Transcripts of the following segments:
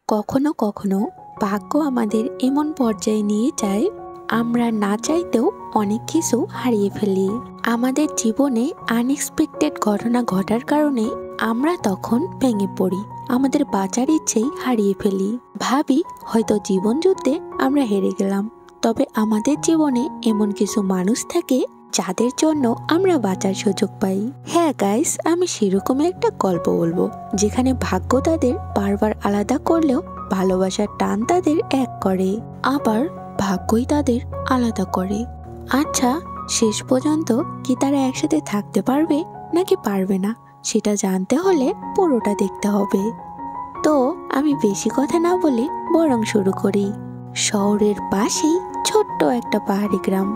কখনো কখনো ভাগ্য আমাদের এমন পর্যায়ে নিয়ে যায় আমরা না চাইতেও অনেক কিছু হারিয়ে ফেলি। আমাদের জীবনে আনএক্সপেক্টেড ঘটনা ঘটার কারণে আমরা তখন ভেঙে পড়ি, আমাদের বাঁচার ইচ্ছেই হারিয়ে ফেলি, ভাবি হয়তো জীবন যুদ্ধে আমরা হেরে গেলাম। তবে আমাদের জীবনে এমন কিছু মানুষ থাকে যাদের জন্য আমরা বাঁচার সুযোগ পাই। হ্যাঁ গাইস, আমি সেরকমই একটা গল্প বলবো যেখানে ভাগ্য তাদের বারবার আলাদা করলেও ভালোবাসার টান তাদের এক করে, আবার ভাগ্যই তাদের আলাদা করে। আচ্ছা, শেষ পর্যন্ত কি তারা একসাথে থাকতে পারবে নাকি পারবে না, সেটা জানতে হলে পুরোটা দেখতে হবে। তো আমি বেশি কথা না বলে বরং শুরু করি। শহরের পাশেই ছোট্ট একটা পাহাড়ি গ্রাম।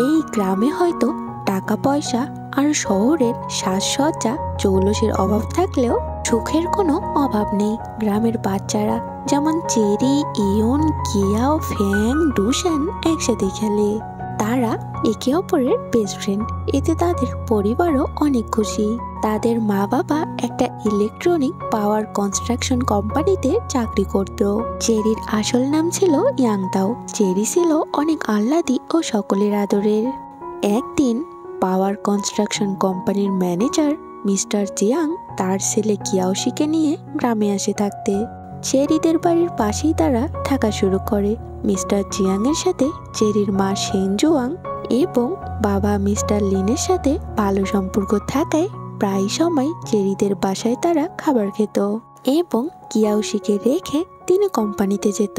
এই গ্রামে হয়তো টাকা পয়সা আর শহরের সাজসজ্জা জৌলসের অভাব থাকলেও সুখের কোনো অভাব নেই। গ্রামের বাচ্চারা যেমন চেরি, ইয়ন, কিয়াও, ফ্যাং, ডুশান একসাথে খেলে। তারা একে অপরের বেস্ট ফ্রেন্ড। এতে তাদের পরিবারও অনেক খুশি। তাদের মা বাবা একটা ইলেকট্রনিক পাওয়ার কনস্ট্রাকশন কোম্পানিতে চাকরি করত। চেরির আসল নাম ছিল ইয়াংতাও। চেরি ছিল অনেক আহ্লাদী ও সকলের আদরের। একদিন পাওয়ার কনস্ট্রাকশন কোম্পানির ম্যানেজার মিস্টার জিয়াং তার ছেলে কিয়াওশিকে নিয়ে গ্রামে আসে থাকতে। চেরিদের বাড়ির পাশেই তারা থাকা শুরু করে। মিস্টার জিয়াং এর সাথে চেরির মা সেনজুয়াং এবং বাবা মিস্টার লিনের সাথে ভালো সম্পর্ক থাকায় প্রায় সময় চেরিদের বাসায় তারা খাবার খেত এবং কিয়াওশিকে রেখে তিনি কোম্পানিতে যেত।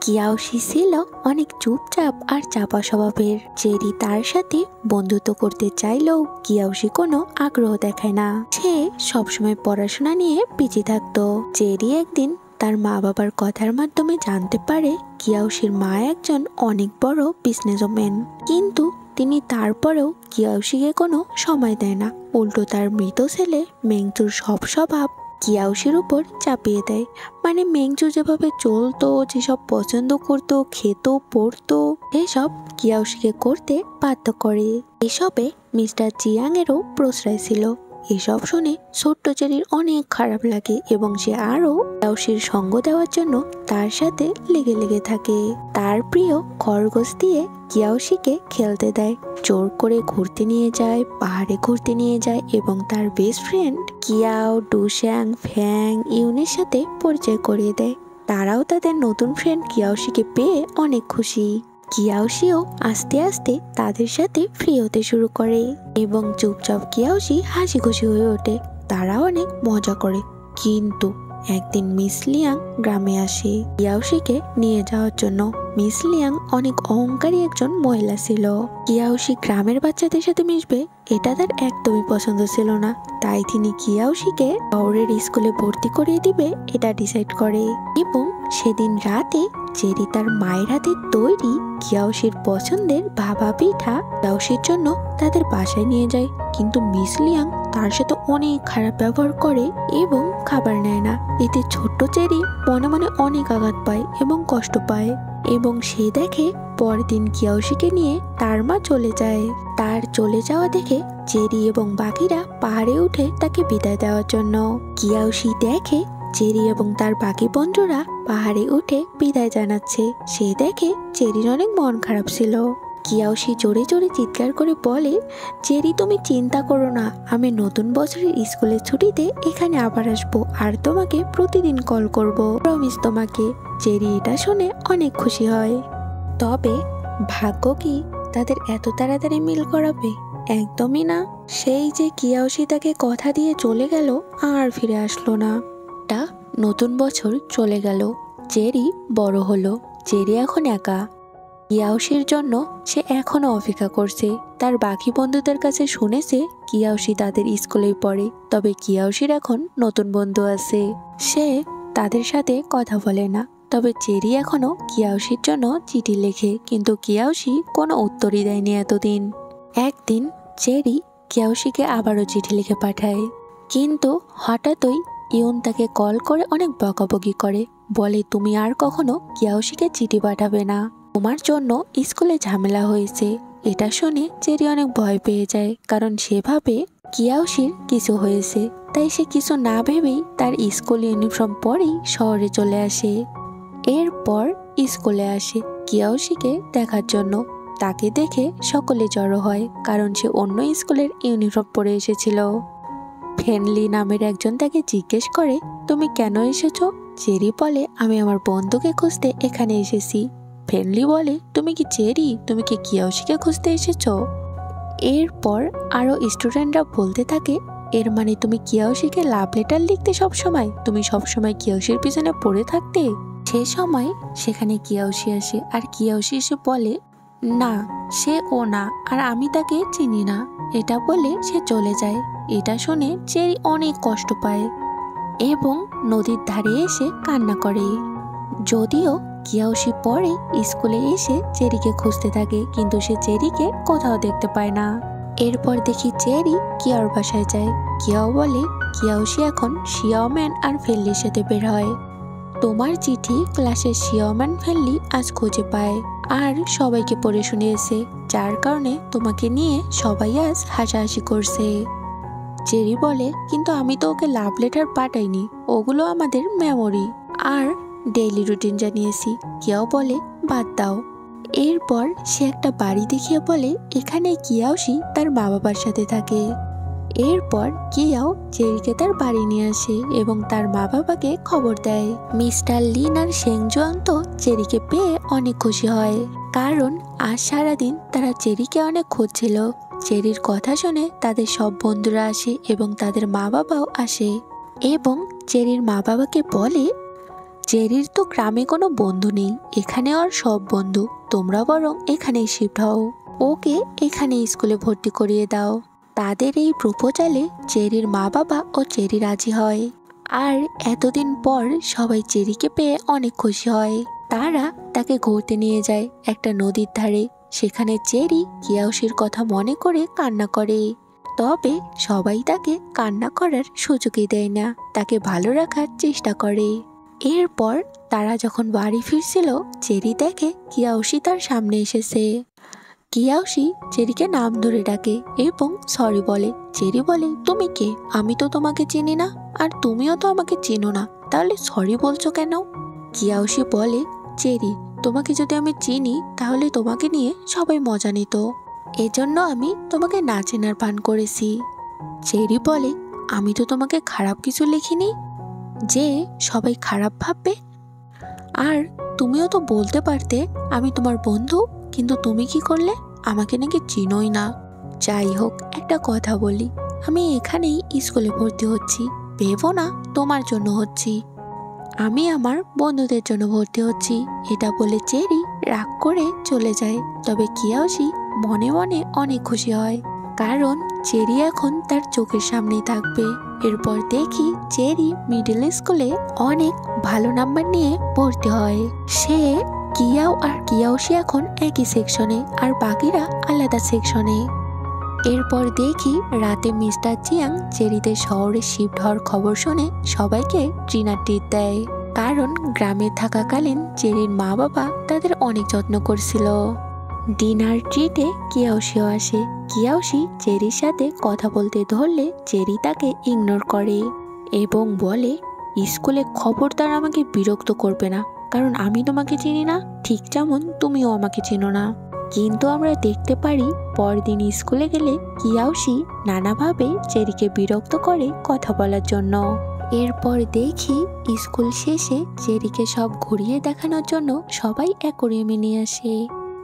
কিয়াওশি ছিল অনেক চুপচাপ আর চাপা স্বভাবের। চেরি তার সাথে বন্ধুত্ব করতে চাইলেও কিয়াওশি কোনো আগ্রহ দেখায় না। সে সবসময় পড়াশোনা নিয়ে পিছিয়ে থাকতো। চেরি একদিন তার মা বাবার কথার মাধ্যমে জানতে পারে কিয়াওশির মা একজন অনেক বড় বিজনেসম্যান, কিন্তু তিনি তারপরেও কিয়াওশিকে কোনো সময় দেয় না। উল্টো তার মৃত ছেলে মেংচুর সব স্বভাব কিয়াওশির উপর চাপিয়ে দেয়। মানে মেংচু যেভাবে চলতো, যেসব পছন্দ করতো, খেত, পড়তো, এসব কিয়াওশিকে করতে বাধ্য করে। এসবে মিস্টার জিয়াং এরও প্রশ্রয় ছিল। এসব শুনে ছোট্ট চেরির অনেক খারাপ লাগে এবং সে আরও কিয়াওশির সঙ্গ দেওয়ার জন্য তার সাথে লেগে লেগে থাকে। তার প্রিয় খরগোশ দিয়ে কিয়াওশিকে খেলতে দেয়, জোর করে ঘুরতে নিয়ে যায়, পাহাড়ে ঘুরতে নিয়ে যায় এবং তার বেস্ট ফ্রেন্ড কিয়াও, ডুশ্যাং, ফ্যাং, ইউনের সাথে পরিচয় করিয়ে দেয়। তারাও তাদের নতুন ফ্রেন্ড কিয়াওশিকে পেয়ে অনেক খুশি। কিয়াওশিও আস্তে আস্তে তাদের সাথে ফ্রি হতে শুরু করে এবং চুপচাপ কিয়াওশি হাসি খুশি হয়ে ওঠে। তারা অনেক মজা করে। কিন্তু একদিন মিস লিয়াং গ্রামে আসে কিয়াওশিকে নিয়ে যাওয়ার জন্য। মিস লিয়াং অনেক অহংকারী একজন মহিলা ছিল। কিয়াওশি গ্রামের বাচ্চাদের সাথে মিশবে এটা তার একদমই পছন্দ ছিল না। তাই তিনি কিয়াওশিকে শহরের স্কুলে ভর্তি করিয়ে দিবে এটা ডিসাইড করে এবং সেদিন রাতে চেরি তার মায়ের হাতে তৈরি কিয়াওশির পছন্দের ভাপা পিঠা কিয়াওশির জন্য তাদের বাসায় নিয়ে যায়। কিন্তু মিস লিয়াং তার সাথে অনেক খারাপ ব্যবহার করে এবং খাবার নেয় না। এতে ছোট্ট চেরি মনে মনে অনেক আঘাত পায় এবং কষ্ট পায় এবং সে দেখে পরদিন কিয়াওশিকে নিয়ে তার মা চলে যায়। তার চলে যাওয়া দেখে চেরি এবং বাকিরা পাহাড়ে উঠে তাকে বিদায় দেওয়ার জন্য। কিয়াওশি দেখে চেরি এবং তার বাকি বন্ধুরা পাহাড়ে উঠে বিদায় জানাচ্ছে। সে দেখে চেরির অনেক মন খারাপ ছিল। কিয়াওশি জোরে জোরে চিৎকার করে বলে, চেরি তুমি চিন্তা করো না, আমি নতুন বছরের স্কুলের ছুটিতে এখানে আবার আসবো আর তোমাকে প্রতিদিন কল করব, প্রমিস তোমাকে। চেরি এটা শুনে অনেক খুশি হয়। তবে ভাগ্য কি তাদের এত তাড়াতাড়ি মিল করাবে? একদমই না। সেই যে কিয়াওশি তাকে কথা দিয়ে চলে গেল আর ফিরে আসলো না। নতুন বছর চলে গেল, চেরি বড় হলো। চেরি এখন একা। কিয়াওশির জন্য সে এখনো অপেক্ষা করছে। তার বাকি বন্ধুদের কাছে শুনেছে কিয়াওশি তাদের স্কুলেই পড়ে, তবে কিয়াওশির এখন নতুন বন্ধু আছে। সে তাদের সাথে কথা বলে না। তবে চেরি এখনো কিয়াওশির জন্য চিঠি লেখে, কিন্তু কিয়াওশি কোনো উত্তরই দেয়নি এতদিন। একদিন চেরি কিয়াওশিকে আবারও চিঠি লিখে পাঠায়, কিন্তু হঠাৎই ইউন তাকে কল করে অনেক বকাবকি করে। বলে, তুমি আর কখনো কিয়াওশিকে চিঠি পাঠাবে না, তোমার জন্য স্কুলে ঝামেলা হয়েছে। এটা শুনে চেরি অনেক ভয় পেয়ে যায়, কারণ সে ভাবে কিয়াওশির কিছু হয়েছে, তাই সে কিছু না ভেবেই তার স্কুল ইউনিফর্ম পরেই শহরে চলে আসে। এরপর স্কুলে আসে কিয়াওশিকে দেখার জন্য। তাকে দেখে সকলে জড়ো হয়, কারণ সে অন্য স্কুলের ইউনিফর্ম পরে এসেছিল। ফেনলি নামের একজন তাকে জিজ্ঞেস করে, তুমি কেন এসেছো? চেরি বলে, আমি আমার বন্ধুকে খুঁজতে এখানে এসেছি। ফেনলি বলে, তুমি কি চেরি? তুমি কি কিয়াওশিকে খুঁজতে এসেছো? এরপর আরো স্টুডেন্টরা বলতে থাকে, এর মানে তুমি কিয়াওশিকে লাভ লেটার লিখতে সবসময়, তুমি সবসময় কিয়াওশির পিছনে পড়ে থাকতে। সে সময় সেখানে কিয়াওশি আসে, আর কিয়াওশি এসে বলে, না, সে ও না, আর আমি তাকে চিনি না। এটা বলে সে চলে যায়। এটা শুনে চেরি অনেক কষ্ট পায় এবং নদীর ধারে এসে কান্না করে। যদিও কিয়াওশি পরে স্কুলে এসে চেরিকে খুঁজতে থাকে, কিন্তু সে চেরিকে কোথাও দেখতে পায় না। এরপর দেখি চেরি কিয়াওর বাসায় যায়। কিয়াও বলে, কিয়াওশি এখন শিয়াওম্যান আর ফেল্লির সাথে বের হয়। তোমার চিঠি ক্লাসের শিয়াওম্যান ফেল্লি আজ খুঁজে পায় আর সবাইকে পড়ে শুনিয়েছে, যার কারণে তোমাকে নিয়ে সবাই আজ হাসাহাসি করছে। চেরি বলে, কিন্তু আমি তো ওকে লাভ লেটার পাঠাইনি, ওগুলো আমাদের মেমোরি আর ডেইলি রুটিন জানিয়েছি। কিয়াও বলে, বাদ দাও। এরপর সে একটা বাড়ি দেখিয়ে বলে, এখানে কিয়াওশি তার মা বাবার সাথে থাকে। এরপর কিয়াও চেরিকে তার বাড়ি নিয়ে আসে এবং তার মা বাবাকে খবর দেয়। মিস্টার লিন আর শেংজুয়াং তো চেরিকে পেয়ে অনেক খুশি হয়, কারণ আজ সারাদিন তারা চেরিকে অনেক খুঁজছিল। চেরির কথা শুনে তাদের সব বন্ধুরা আসে এবং তাদের মা বাবাও আসে এবং চেরির মা বাবাকে বলে, চেরির তো গ্রামে কোনো বন্ধু নেই, এখানে ওর সব বন্ধু, তোমরা বরং এখানেই শিফট হও, ওকে এখানে স্কুলে ভর্তি করিয়ে দাও। তাদের এই প্রপোজালে চেরির মা বাবা ও চেরি রাজি হয়, আর এতদিন পর সবাই চেরিকে পেয়ে অনেক খুশি হয়। তারা তাকে ঘুরতে নিয়ে যায় একটা নদীর ধারে। সেখানে চেরি কিয়াওশির কথা মনে করে কান্না করে, তবে সবাই তাকে কান্না করার সুযোগই দেয় না, তাকে ভালো রাখার চেষ্টা করে। এরপর তারা যখন বাড়ি ফিরছিল, চেরি দেখে কিয়াওশি তার সামনে এসেছে। কিয়াওশি চেরিকে নাম ধরে ডাকে এবং সরি বলে। চেরি বলে, তুমি কে? আমি তো তোমাকে চিনি না, আর তুমিও তো আমাকে চিনো না, তাহলে সরি বলছো কেন? কিয়াওশি বলে, চেরি, তোমাকে যদি আমি চিনি তাহলে তোমাকে নিয়ে সবাই মজা নিত, এজন্য আমি তোমাকে না চেনার ভান করেছি। চেরি বলে, আমি তো তোমাকে খারাপ কিছু লিখিনি যে সবাই খারাপ ভাববে, আর তুমিও তো বলতে পারতে আমি তোমার বন্ধু, কিন্তু তুমি কি করলে? আমাকে নাকি চিনোই না। যাই হোক, একটা কথা বলি, আমি এখানেই স্কুলে ভর্তি হচ্ছি, ভেবো না তোমার জন্য হচ্ছি, আমি আমার বন্ধুদের জন্য ভর্তি হচ্ছি। এটা বলে চেরি রাগ করে চলে যায়। তবে কিয়াওশি মনে মনে অনেক খুশি হয়, কারণ চেরি এখন তার চোখের সামনেই থাকবে। এরপর দেখি চেরি মিডল স্কুলে অনেক ভালো নাম্বার নিয়ে ভর্তি হয়। সে কিয়াও আর কিয়াওশি এখন একই সেকশনে, আর বাকিরা আলাদা সেকশনে। এরপর দেখি রাতে মিস্টার চিয়াং চেরিদের শহরে শিফট হওয়ার খবর শুনে সবাইকে ডিনার ট্রিট দেয়, কারণ গ্রামে থাকাকালীন চেরির মা বাবা তাদের অনেক যত্ন করছিল। ডিনার ট্রিটে কিয়াওশিও আসে। কিয়াওশি চেরির সাথে কথা বলতে ধরলে চেরি তাকে ইগনোর করে এবং বলে, স্কুলে খবরদার আমাকে বিরক্ত করবে না, কারণ আমি তোমাকে চিনি না, ঠিক যেমন তুমিও আমাকে চিনো না। কিন্তু আমরা দেখতে পারি পরদিন স্কুলে গেলে কিয়াওশি নানাভাবে চেরিকে বিরক্ত করে কথা বলার জন্য। এরপর দেখি স্কুল শেষে চেরিকে সব ঘুরিয়ে দেখানোর জন্য সবাই অ্যাকোয়ারিয়ামে নিয়ে আসে।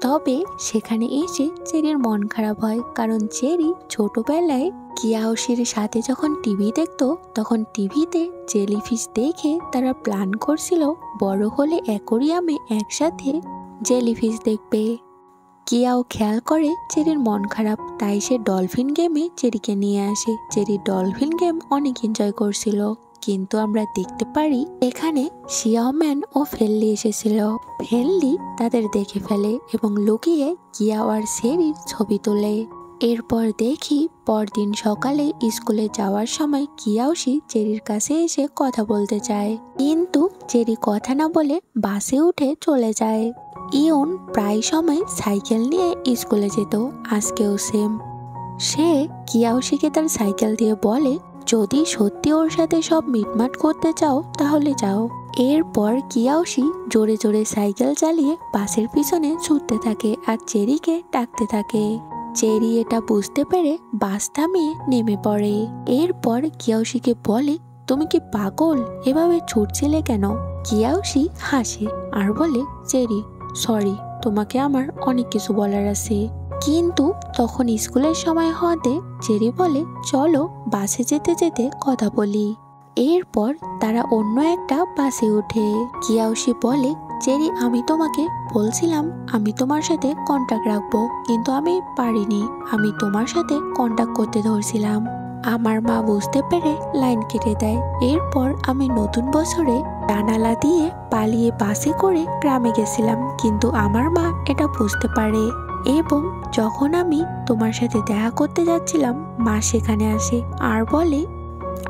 তবে সেখানে এসে চেরির মন খারাপ হয়, কারণ চেরি ছোটবেলায় কিয়াওশির সাথে যখন টিভি দেখতো, তখন টিভিতে জেলিফিশ দেখে তারা প্ল্যান করছিল বড় হলে অ্যাকোয়ারিয়ামে একসাথে জেলিফিশ দেখবে। কিয়াও খেয়াল করে চেরির মন খারাপ, তাই সে ডলফিন গেমে চেরিকে নিয়ে আসে। চেরি ডলফিন গেম অনেক এনজয় করছিল, কিন্তু আমরা দেখতে পারি এখানে শিয়াওম্যান ও ফেল্লি এসেছিল। ফেল্লি তাদের দেখে ফেলে এবং লুকিয়ে কিয়াও আর চেরির ছবি তোলে। এরপর দেখি পরদিন সকালে স্কুলে যাওয়ার সময় কিয়াওশি চেরির কাছে এসে কথা বলতে চায়, কিন্তু চেরি কথা না বলে বাসে উঠে চলে যায়। ইউন প্রায় সময় সাইকেল নিয়ে স্কুলে যেত, আজকেও সেম। সে কিয়াওশিকে তার সাইকেল দিয়ে বলে যদি সত্যি ওর সাথে সব মিটমাট করতে চাও তাহলে যাও। এরপর কিয়াওশি জোরে জোরে সাইকেল চালিয়ে বাসের পিছনে ছুটতে থাকে আর চেরিকে ডাকতে থাকে। চেরি এটা বুঝতে পেরে বাস থামিয়ে নেমে পড়ে। এরপর কিয়াওশিকে বলে তুমি কি পাগল, এভাবে ছুটছিলে কেন? কিয়াওশি হাসে আর বলে চেরি সরি, তোমাকে আমার অনেক কিছু বলার আছে। কিন্তু তখন স্কুলের সময় হওয়াতে চেরি বলে চলো বাসে যেতে যেতে কথা বলি। এরপর তারা অন্য একটা বাসে ওঠে। কিয়াওশি বলে চেরি আমি তোমাকে বলছিলাম আমি তোমার সাথে কন্টাক্ট রাখবো, কিন্তু আমি পারিনি। আমি তোমার সাথে কন্টাক্ট করতে ধরছিলাম। আমার মা বুঝতে পেরে লাইন কেটে দেয়। এরপর আমি নতুন বছরে জানালা দিয়ে পালিয়ে বাসে করে গ্রামে গেছিলাম, কিন্তু আমার মা এটা বুঝতে পারে এবং যখন আমি তোমার সাথে দেখা করতে যাচ্ছিলাম মা সেখানে আসে আর বলে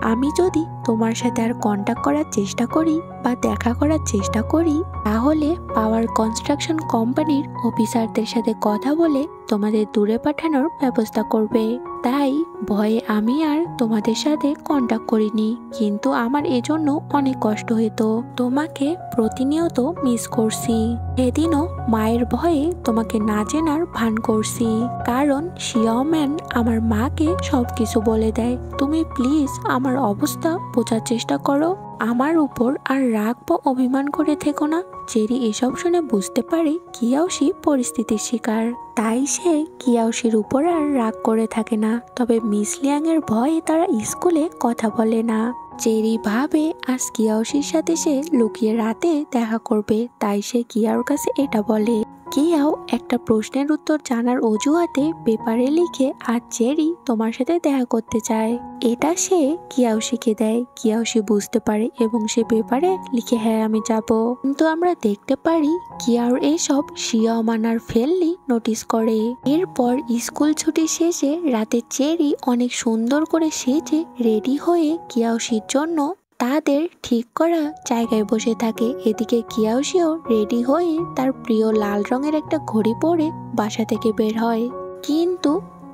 আমি যদি তোমার সাথে আর কন্টাক্ট করার চেষ্টা করি বা দেখা করার চেষ্টা করি তাহলে পাওয়ার কনস্ট্রাকশন কোম্পানির অফিসারদের সাথে কথা বলে তোমাদের দূরে পাঠানোর ব্যবস্থা করবে। তাই ভয়ে আমি আর তোমাদের সাথে কন্টাক্ট করিনি, কিন্তু আমার এজন্য অনেক কষ্ট হতো। তোমাকে প্রতিনিয়ত মিস করছি। সেদিনও মায়ের ভয়ে তোমাকে না চেনার ভান করছি, কারণ শিয়াওম্যান আমার মাকে সবকিছু বলে দেয়। তুমি প্লিজ আমার অবস্থা বোঝার চেষ্টা করো, আমার উপর আর রাগ বা অভিমান করে থেকো না। চেরি এসব শুনে বুঝতে পারে কিয়াওশি পরিস্থিতির শিকার, তাই সে কিয়াওশির উপর আর রাগ করে থাকে না। তবে মিস লিয়াং এর ভয়ে তারা স্কুলে কথা বলে না। চেরি ভাবে আজ কিয়াওশির সাথে সে লুকিয়ে রাতে দেখা করবে, তাই সে কিয়াওর কাছে এটা বলে। কিয়াও একটা প্রশ্নের উত্তর জানার অজুহাতে পেপারে লিখে আর চেরি তোমার সাথে দেখা করতে চায়। এটা সে কিয়াওশিকে দেয়। কিয়াওশি বুঝতে পারে এবং সে পেপারে লিখে হ্যাঁ আমি যাব। কিন্তু আমরা দেখতে পারি কিয়াওর এসব শিয়াও মানার ফেললি নোটিস করে। এরপর স্কুল ছুটি শেষে রাতে চেরি অনেক সুন্দর করে সেজে রেডি হয়ে কিয়াওশির জন্য তাদের ঠিক করা জায়গায় বসে থাকে। এদিকে কিয়াওশিও রেডি হয়ে তার প্রিয় লাল রঙের একটা ঘড়ি পরে বাসা থেকে বের হয়। কিন্তু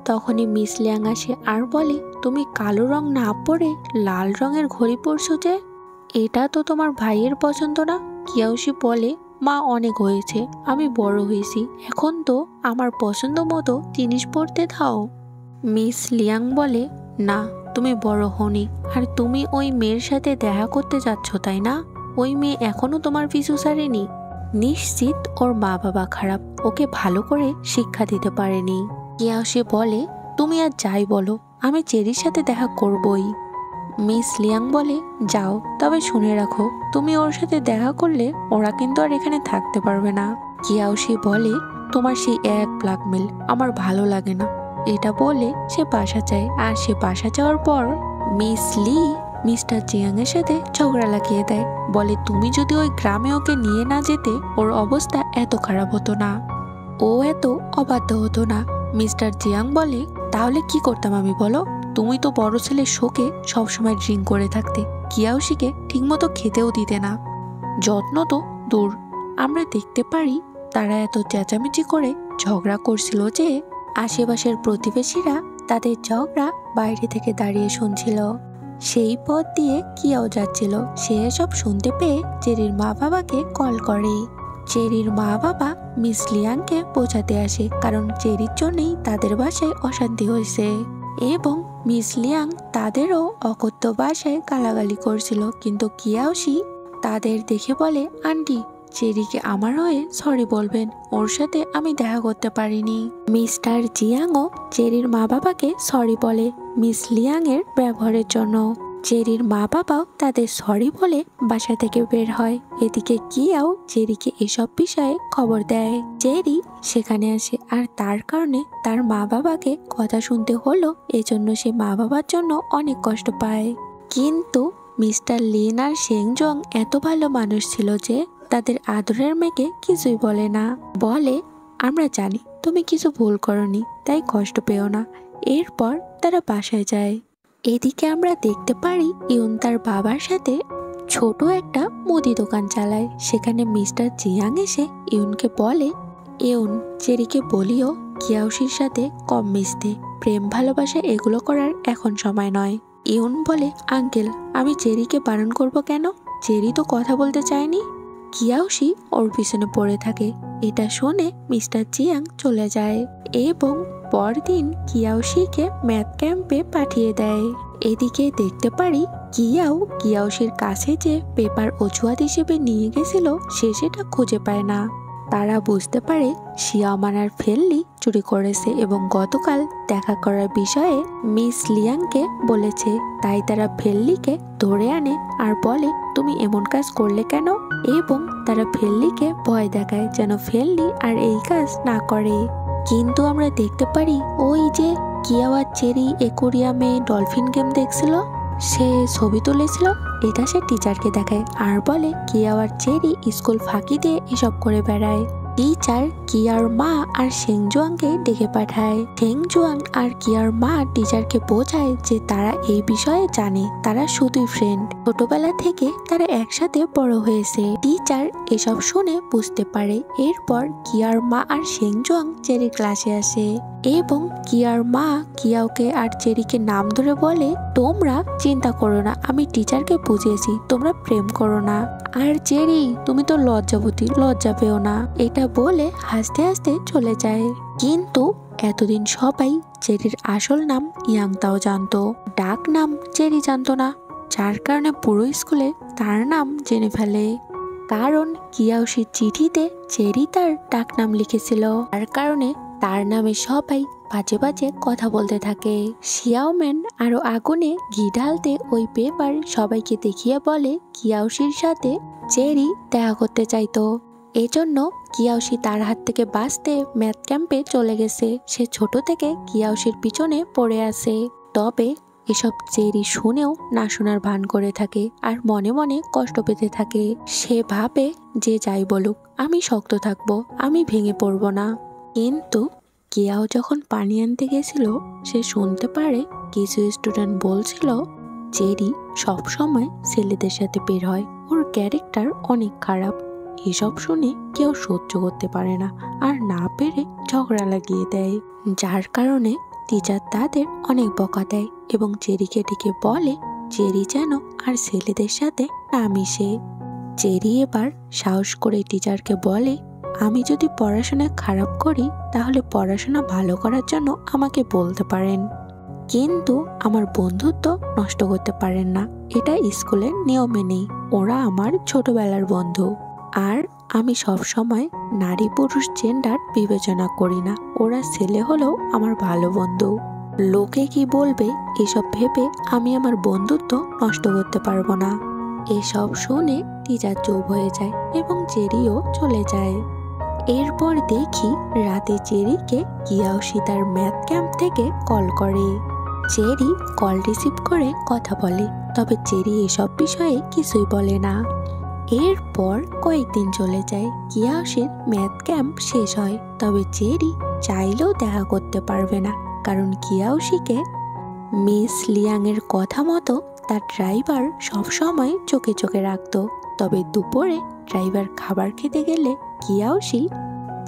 তখনই মিস লিয়াং আসে আর বলে তুমি কালো রং না পরে লাল রঙের ঘড়ি পরছো যে, এটা তো তোমার ভাইয়ের পছন্দ না। কিয়াওশি বলে মা অনেক হয়েছে, আমি বড় হয়েছি, এখন তো আমার পছন্দ মতো জিনিস পরতে দাও। মিস লিয়াং বলে না তুমি বড় হওনি, আর তুমি ওই মেয়ের সাথে দেখা করতে যাচ্ছ তাই না? ওই মেয়ে এখনো তোমার পিছু ছাড়েনি। নিশ্চিত ওর মা বাবা খারাপ, ওকে ভালো করে শিক্ষা দিতে পারেনি। কিয়াওশি বলে তুমি আর যাই বলো আমি চেরির সাথে দেখা করবই। মিস লিয়াং বলে যাও, তবে শুনে রাখো তুমি ওর সাথে দেখা করলে ওরা কিন্তু আর এখানে থাকতে পারবে না। কিয়াওশি বলে তোমার সেই এক ব্ল্যাকমেল আমার ভালো লাগে না। এটা বলে সে বাসা যায়, আর সে বাসা যাওয়ার পর মিস লি মিস্টার জিয়াং এর সাথে ঝগড়া লাগিয়ে দেয়। বলে তুমি যদি ওই গ্রামে ওকে নিয়ে না যেতে ওর অবস্থা এত খারাপ হতো না, ও এত অবাধ্য হতো না। মিস্টার জিয়াং বলে তাহলে কি করতাম আমি বলো? তুমি তো বড় ছেলের শোকে সবসময় ড্রিঙ্ক করে থাকতে, কিয়াওশিকে ঠিকমতো খেতেও দিতে না, যত্ন তো দূর। আমরা দেখতে পারি তারা এত চেঁচামেচি করে ঝগড়া করছিল যে আশেপাশের প্রতিবেশীরা তাদের ঝগড়া বাইরে থেকে দাঁড়িয়ে শুনছিল। সেই পথ দিয়ে কিয়াও যাচ্ছিল। সে সব শুনতে পেয়ে চেরির মা বাবাকে কল করে। চেরির মা বাবা মিস লিয়াংকে বোঝাতে আসে, কারণ চেরির জন্যই তাদের বাসায় অশান্তি হয়েছে এবং মিস লিয়াং তাদেরও অকথ্য ভাষায় গালাগালি করছিল। কিন্তু কিয়াওশি তাদের দেখে বলে আন্টি চেরিকে আমার হয়ে সরি বলবেন, ওর সাথে আমি দেখা করতে পারিনি। মিস্টার জিয়াংও চেরির মা বাবাকে সরি বলে মিস লিয়াং এর ব্যবহারের জন্য। চেরির মা বাবাও তাদের সরি বলে বাসা থেকে বের হয়। এদিকে কিয়াও চেরিকে এসব বিষয়ে খবর দেয়। চেরি সেখানে আসে আর তার কারণে তার মা বাবাকে কথা শুনতে হলো, এজন্য সে মা বাবার জন্য অনেক কষ্ট পায়। কিন্তু মিস্টার লিন আর শেংজং এত ভালো মানুষ ছিল যে তাদের আদরের মেয়েকে কিছুই বলে না। বলে আমরা জানি তুমি কিছু ভুল করনি, তাই কষ্ট পেও না। এরপর তারা বাসায় যায়। এদিকে আমরা দেখতে পারি ইউন তার বাবার সাথে ছোট একটা মুদি দোকান চালায়। সেখানে মিস্টার জিয়াং এসে ইউনকে বলে ইউন চেরিকে বলিও কিয়াওশির সাথে কম মিশতে, প্রেম ভালোবাসা এগুলো করার এখন সময় নয়। ইউন বলে, আঙ্কেল আমি চেরিকে বারণ করব কেন? চেরি তো কথা বলতে চায়নি। কিয়াওশি ওর পিছনে পড়ে থাকে। এটা শুনে মিস্টার চিয়াং চলে যায় এবং পরদিন কিয়াওশিকে ম্যাথ ক্যাম্পে পাঠিয়ে দেয়। এদিকে দেখতে পারি কিয়াওশির কাছে যে পেপার অজুহাত হিসেবে নিয়ে গেছিল সে সেটা খুঁজে পায় না। তারা বুঝতে পারে শিয়াওমান আর ফেললি চুরি করেছে এবং গতকাল দেখা করার বিষয়ে মিস লিয়াংকে বলেছে। তাই তারা ফেললিকে ধরে আনে আর বলে, তুমি এমন কাজ করলে কেন? এবং তারা ফেললিকে ভয় দেখায় যেন ফেললি আর এই কাজ না করে। কিন্তু আমরা দেখতে পারি ওই যে কিয়াও আর চেরি অ্যাকোয়ারিয়ামে ডলফিন গেম দেখছিল, সে ছবি তুলেছিল, এটা সে টিচারকে দেখায় আর বলে কিয়াও আর চেরি স্কুল ফাঁকি দিয়ে এসব করে বেড়ায়। টিচার কিয়ার মা আর শেংজুয়াংকে ডেকে পাঠায়। শেংজুয়াং আর কিয়ার মা টিচারকে বোঝায় যে তারা এই বিষয়ে জানে, তারা শুধুই ফ্রেন্ড, ছোটবেলা থেকে তারা একসাথে বড় হয়েছে। টিচার এসব শুনে বুঝতে পারে। এরপর কিয়ার মা আর শেংজুয়াং চেরির ক্লাসে আসে এবং কিয়ার মা কিয়াওকে আর চেরিকে নাম ধরে বলে, তোমরা চিন্তা করো না, আমি টিচারকে বুঝিয়েছি, তোমরা প্রেম করো না। আর চেরি তুমি তো লজ্জাবতী, লজ্জা পেও না, এটা বলে হাসতে হাসতে চলে যায়। কিন্তু এতদিন সবাই চেরির আসল নাম ইয়াংতাও জানতো, ডাক নাম চেরি জানতো না, যার কারণে পুরো স্কুলে তার নাম জেনে ফেলে। কারণ কিয়াওশির চিঠিতে চেরি তার ডাক নাম লিখেছিল, তার কারণে তার নামে সবাই বাজে বাজে কথা বলতে থাকে। শিয়াওম্যান আরো আগুনে ঘি ঢালতে ওই পেপার সবাইকে দেখিয়ে বলে কিয়াওশির সাথে চেরি দেখা করতে চাইতো। এজন্য কিয়াওশি তার হাত থেকে বাঁচতে ম্যাথ ক্যাম্পে চলে গেছে। সে ছোট থেকে কিয়াওশির পিছনে পড়ে আছে। তবে এসব চেরি শুনেও না শোনার ভান করে থাকে আর মনে মনে কষ্ট পেতে থাকে। সে ভাবে যে যাই বলুক আমি শক্ত থাকবো, আমি ভেঙে পড়বো না। কিন্তু কিয়াও যখন পানি আনতে গেছিল সে শুনতে পারে কিছু স্টুডেন্ট বলছিল চেরি সব সময় ছেলেদের সাথে বের হয়, ওর ক্যারেক্টার অনেক খারাপ। এসব শুনে কেউ সহ্য করতে পারে না আর না পেরে ঝগড়া লাগিয়ে দেয়, যার কারণে টিচার তাদের অনেক বকা দেয় এবং চেরিকে ডেকে বলে চেরি যেন আর ছেলেদের সাথে না মিশে। চেরি এবার সাহস করে টিচারকে বলে, আমি যদি পড়াশোনা খারাপ করি তাহলে পড়াশোনা ভালো করার জন্য আমাকে বলতে পারেন, কিন্তু আমার বন্ধুত্ব নষ্ট করতে পারেন না, এটা স্কুলের নিয়মে নেই, ওরা আমার ছোটবেলার বন্ধু। আর আমি সব সময় নারী পুরুষ জেন্ডার বিবেচনা করি না, ওরা ছেলে হলেও আমার ভালো বন্ধু। লোকে কি বলবে এসব ভেবে আমি আমার বন্ধুত্ব নষ্ট করতে পারবো না। এসব শুনে টিচার চুপ হয়ে যায় এবং চেরিও চলে যায়। এরপর দেখি রাতে চেরিকে কিয়াওশি তার ম্যাথ ক্যাম্প থেকে কল করে। চেরি কল রিসিভ করে কথা বলে, তবে চেরি এসব বিষয়ে কিছুই বলে না। এরপর কয়েকদিন চলে যায়, কিয়াওশির ম্যাথ ক্যাম্প শেষ হয়, তবে চেরি চাইলেও দেখা করতে পারবে না, কারণ কিয়াওশিকে মিস লিয়াং এর কথা মতো তার ড্রাইভার সবসময় চোখে চোখে রাখত। তবে দুপুরে ড্রাইভার খাবার খেতে গেলে কিয়াওশি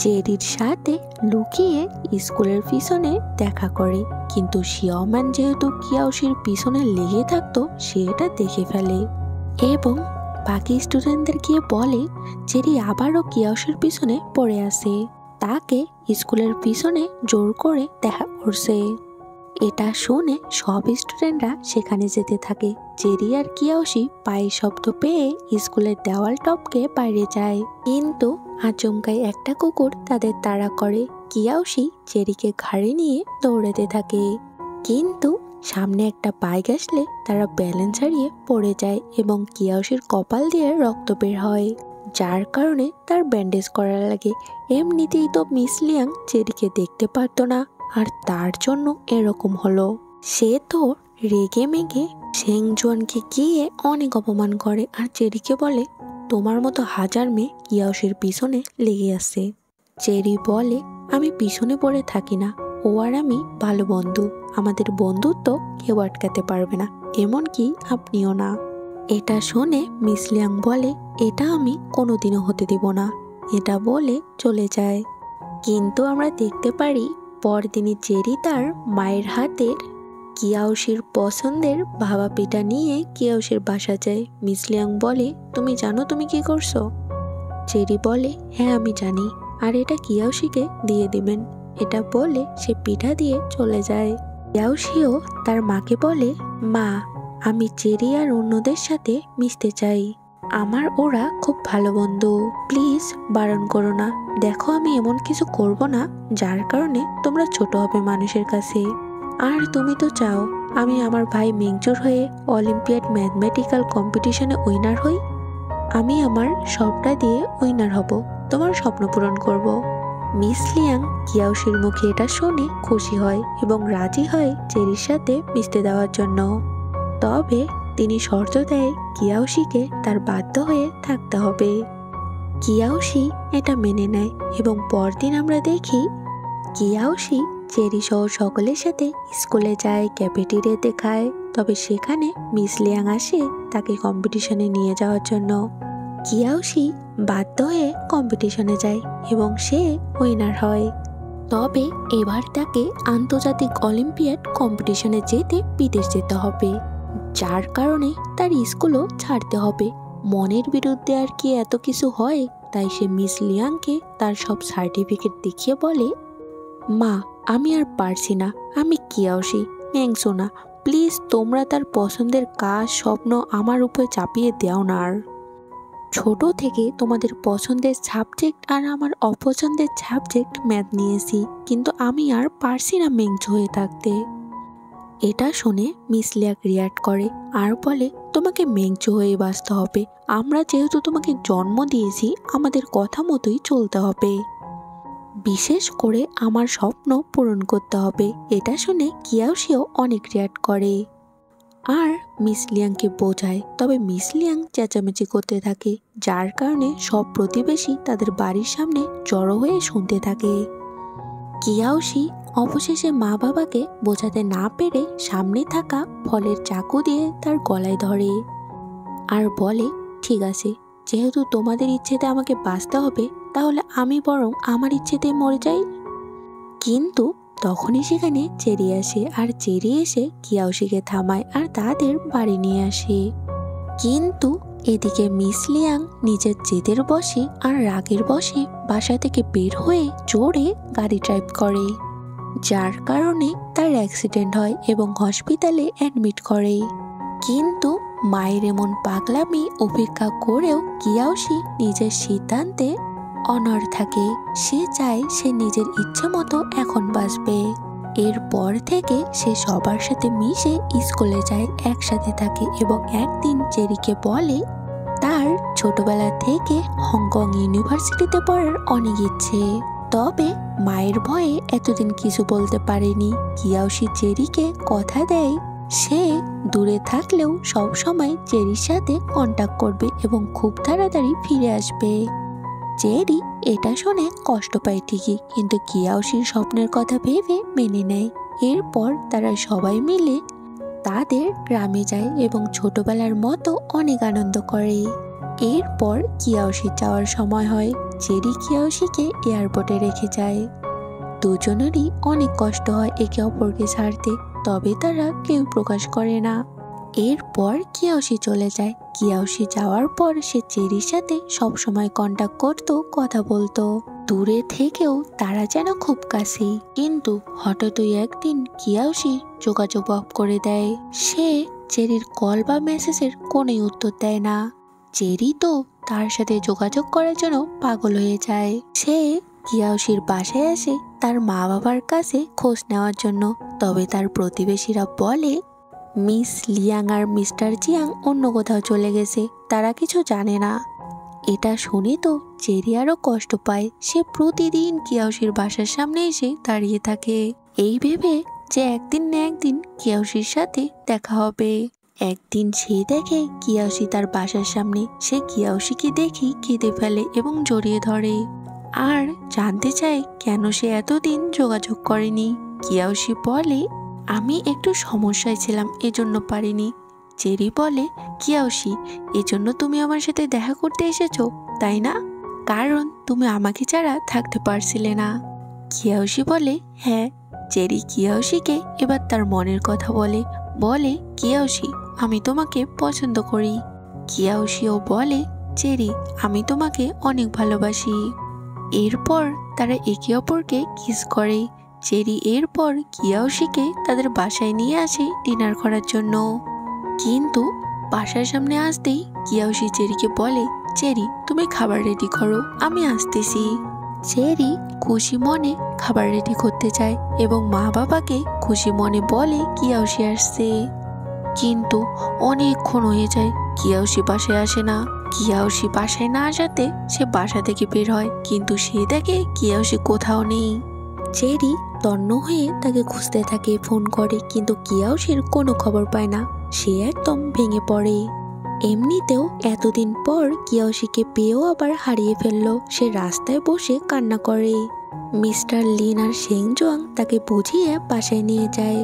চেরির সাথে লুকিয়ে স্কুলের পিছনে দেখা করে, কিন্তু শিয়াওম্যান যেহেতু কিয়াওশির পিছনে লেগে থাকতো সে এটা দেখে ফেলে এবং বাকি স্টুডেন্টদের গিয়ে বলে চেরি আবারও কিয়াওশির পিছনে পড়ে আসে, তাকে স্কুলের পিছনে জোর করে দেখা করছে। এটা শুনে সব স্টুডেন্টরা সেখানে যেতে থাকে। চেরি আর কিয়াওশি পায়ের শব্দ পেয়ে স্কুলের দেওয়াল টপকে বাইরে যায়, কিন্তু আচমকাই একটা কুকুর তাদের তাড়া করে। কিয়াওশি চেরিকে ঘাড়ে নিয়ে দৌড়াতে থাকে, কিন্তু সামনে একটা বাইক আসলে তারা ব্যালেন্স হারিয়ে পড়ে যায় এবং কিয়াওশির কপাল দিয়ে রক্ত বের হয়, যার কারণে তার ব্যান্ডেজ করা লাগে। এমনিতেই তো মিস লিয়াং চেরিকে দেখতে পারতো না, আর তার জন্য এরকম হলো। সে তো রেগে মেগে শেংজুয়ানকে গিয়ে অনেক অপমান করে আর চেরিকে বলে তোমার মতো হাজার মেয়ে কিয়াওশির পিছনে লেগে আছে। চেরি বলে আমি পিছনে পড়ে থাকি না, ও আর আমি ভালো বন্ধু, আমাদের বন্ধুত্ব কেউ আটকাতে পারবে না, এমনকি আপনিও না। এটা শুনে মিস লিয়াং বলে এটা আমি কোনোদিনও হতে দিব না, এটা বলে চলে যায়। কিন্তু আমরা দেখতে পারি পরদিনই চেরি তার মায়ের হাতের কিয়াওশির পছন্দের ভাবা পিঠা নিয়ে কিয়াওশির বাসা যায়। মিস লিয়াং বলে, তুমি জানো তুমি কি করছো? চেরি বলে, হ্যাঁ আমি জানি, আর এটা কিয়াওশিকে দিয়ে দিবেন। এটা বলে সে পিঠা দিয়ে চলে যায়। কিয়াওশিও তার মাকে বলে, মা, আমি চেরি আর অন্যদের সাথে মিশতে চাই। আমার ওরা খুব ভালো বন্ধু, প্লিজ বারণ করো না। দেখো আমি এমন কিছু করব না যার কারণে তোমরা ছোট হবে মানুষের কাছে। আর তুমি তো চাও আমি আমার ভাই মেংচোর হয়ে অলিম্পিয়াড ম্যাথমেটিক্যাল কম্পিটিশনে উইনার হই। আমি আমার সবটা দিয়ে উইনার হব, তোমার স্বপ্ন পূরণ করব। মিস লিয়াং কিয়াওশির মুখে এটা শুনে খুশি হয় এবং রাজি হয় চেরির সাথে মিশতে দেওয়ার জন্য। তবে তিনি শর্ত দেয় কিয়াওশিকে তার বাধ্য হয়ে থাকতে হবে। কিয়াওশি এটা মেনে নেয় এবং পরদিন আমরা দেখি কিয়াওশি চেরি সহ সকলের সাথে স্কুলে যায়, ক্যাফেটেরিয়াতে খায়। তবে সেখানে মিস লিয়াং আসে তাকে কম্পিটিশনে নিয়ে যাওয়ার জন্য। কিয়াওশি বাধ্য হয়ে কম্পিটিশনে যায় এবং সে উইনার হয়। তবে এবার তাকে আন্তর্জাতিক অলিম্পিয়াড কম্পিটিশনে যেতে বিদেশ যেতে হবে, যার কারণে তার স্কুলও ছাড়তে হবে। মনের বিরুদ্ধে আর কি এত কিছু হয়? তাই সে মিস লিয়াংকে তার সব সার্টিফিকেট দেখিয়ে বলে, মা, আমি আর পারছি না, আমি কিয়াওশি, মেংসো না, প্লিজ তোমরা তার পছন্দের কাজ স্বপ্ন আমার উপরে চাপিয়ে দাও না। আর ছোট থেকে তোমাদের পছন্দের সাবজেক্ট আর আমার অপছন্দের সাবজেক্ট ম্যাথ নিয়েছি, কিন্তু আমি আর পারছি না মেংচো হয়ে থাকতে। এটা শুনে মিস লিয়াং রিয়াক্ট করে আর বলে, তোমাকে মেংচো হয়ে বাঁচতে হবে। আমরা যেহেতু তোমাকে জন্ম দিয়েছি, আমাদের কথা মতোই চলতে হবে, বিশেষ করে আমার স্বপ্ন পূরণ করতে হবে। এটা শুনে কিয়াওশিও অনেক রিয়াক্ট করে আর মিস লিয়াংকে বোঝায়। তবে মিস লিয়াং চেঁচামেচি করতে থাকে, যার কারণে সব প্রতিবেশী তাদের বাড়ির সামনে জড়ো হয়ে শুনতে থাকে। কিয়াওশি অবশেষে মা বাবাকে বোঝাতে না পেরে সামনে থাকা ফলের চাকু দিয়ে তার গলায় ধরে আর বলে, ঠিক আছে, যেহেতু তোমাদের ইচ্ছেতে আমাকে বাঁচতে হবে, তাহলে আমি বরং আমার ইচ্ছেতে মরে যাই। কিন্তু তখনই সেখানে চেরি আসে আর চেরি এসে কিয়াওশিকে থামায় আর তাদের বাড়ি নিয়ে আসে। কিন্তু এদিকে মিস লিয়াং নিজের জেদের বশে আর রাগের বশে বাসা থেকে বের হয়ে জোরে গাড়ি ড্রাইভ করে, যার কারণে তার অ্যাক্সিডেন্ট হয় এবং হসপিটালে অ্যাডমিট করে। কিন্তু মায়ের এমন পাগলামি উপেক্ষা করেও কিয়াওশি নিজের সিদ্ধান্তে অনড় থাকে। সে চায় সে নিজের ইচ্ছে মতো এখন বাঁচবে। এরপর থেকে সে সবার সাথে মিশে স্কুলে যায়, একসাথে থাকে এবং একদিন চেরিকে বলে তার ছোটবেলা থেকে হংকং ইউনিভার্সিটিতে পড়ার অনেক ইচ্ছে। তবে মায়ের ভয়ে এতদিন কিছু বলতে পারেনি। কিয়াওশি চেরিকে কথা দেয় সে দূরে থাকলেও সব সময় চেরির সাথে কন্টাক্ট করবে এবং খুব তাড়াতাড়ি ফিরে আসবে। চেরি এটা শুনে কষ্ট পায় ঠিকই, কিন্তু কিয়াওশির স্বপ্নের কথা ভেবে মেনে নেয়। এরপর তারা সবাই মিলে তাদের গ্রামে যায় এবং ছোটবেলার মতো অনেক আনন্দ করে। এরপর কিয়াওশি যাওয়ার সময় হয়। চেরি কিয়াওশিকে এয়ারপোর্টে রেখে যায়। দুজনেরই অনেক কষ্ট হয় একে অপরকে ছাড়তে, তবে তারা কেউ প্রকাশ করে না। এরপর কিয়াওশি চলে যায়। কিয়াওশি যাওয়ার পর সে চেরির সাথে সবসময় কন্টাক্ট করত, কথা বলতো। দূরে থেকেও তারা যেন খুব কাছে। কিন্তু হঠাৎই একদিন কিয়াওশি যোগাযোগ অফ করে দেয়। সে চেরির কল বা মেসেজের কোনোই উত্তর দেয় না। চেরি তো তার সাথে যোগাযোগ করার জন্য পাগল হয়ে যায়। সে কিয়াওশির বাসায় আসে তার মা বাবার কাছে খোঁজ নেওয়ার জন্য। তবে তার প্রতিবেশীরা বলে মিস লিয়াং আর মিস্টার জিয়াং অন্য কোথাও চলে গেছে, তারা কিছু জানে না। এটা শুনে তো চেরি আরও কষ্ট পায়। সে প্রতিদিন কিয়াওশির বাসার সামনে এসে দাঁড়িয়ে থাকে, এই ভেবে যে একদিন না একদিন কিয়াওশির সাথে দেখা হবে। একদিন সে দেখে কিয়াওশি তার বাসার সামনে। সে কিয়াওশিকে দেখি কেঁদে ফেলে এবং জড়িয়ে ধরে আর জানতে চায় কেন সে এতদিন যোগাযোগ করেনি। কিয়াওশি বলে, আমি একটু সমস্যায় ছিলাম, এজন্য পারিনি। চেরি বলে, কিয়াওশি, এজন্য তুমি আমার সাথে দেখা করতে এসেছো, তাই না? কারণ তুমি আমাকে ছাড়া থাকতে পারছিলে না। কিয়াওশি বলে হ্যাঁ। চেরি কিয়াওশিকে এবার তার মনের কথা বলে। কিয়াওশি, আমি তোমাকে পছন্দ করি। কিয়াওশিও বলে চেরি, আমি তোমাকে অনেক ভালোবাসি। এরপর তারা একে অপরকে কিস করে। চেরি এরপর কিয়াওশিকে তাদের বাসায় নিয়ে আসে ডিনার করার জন্য। কিন্তু বাসার সামনে আসতেই কিয়াওশি চেরিকে বলে, চেরি তুমি খাবার রেডি করো, আমি আসতেছি। চেরি খুশি মনে খাবার রেডি করতে চায় এবং মা বাবাকে খুশি মনে বলে কিয়াওশি আসছে। কিন্তু অনেকক্ষণ হয়ে যায়, কিয়াওশি বাসায় আসে না। কিয়াওশি বাসায় না আসাতে সে বাসা থেকে বের হয়, কিন্তু সে দেখে কিয়াওশি কোথাও নেই। চেরি তন্ন হয়ে তাকে খুঁজতে থাকে, ফোন করে, কিন্তু কিয়াওশির কোনো খবর পায় না। সে একদম ভেঙে পড়ে। এমনিতেও এতদিন পর কিয়াওশিকে পেয়েও আবার হারিয়ে ফেললো। সে রাস্তায় বসে কান্না করে। মিস্টার লিন আর শেংজুয়াং তাকে বুঝিয়ে বাসায় নিয়ে যায়।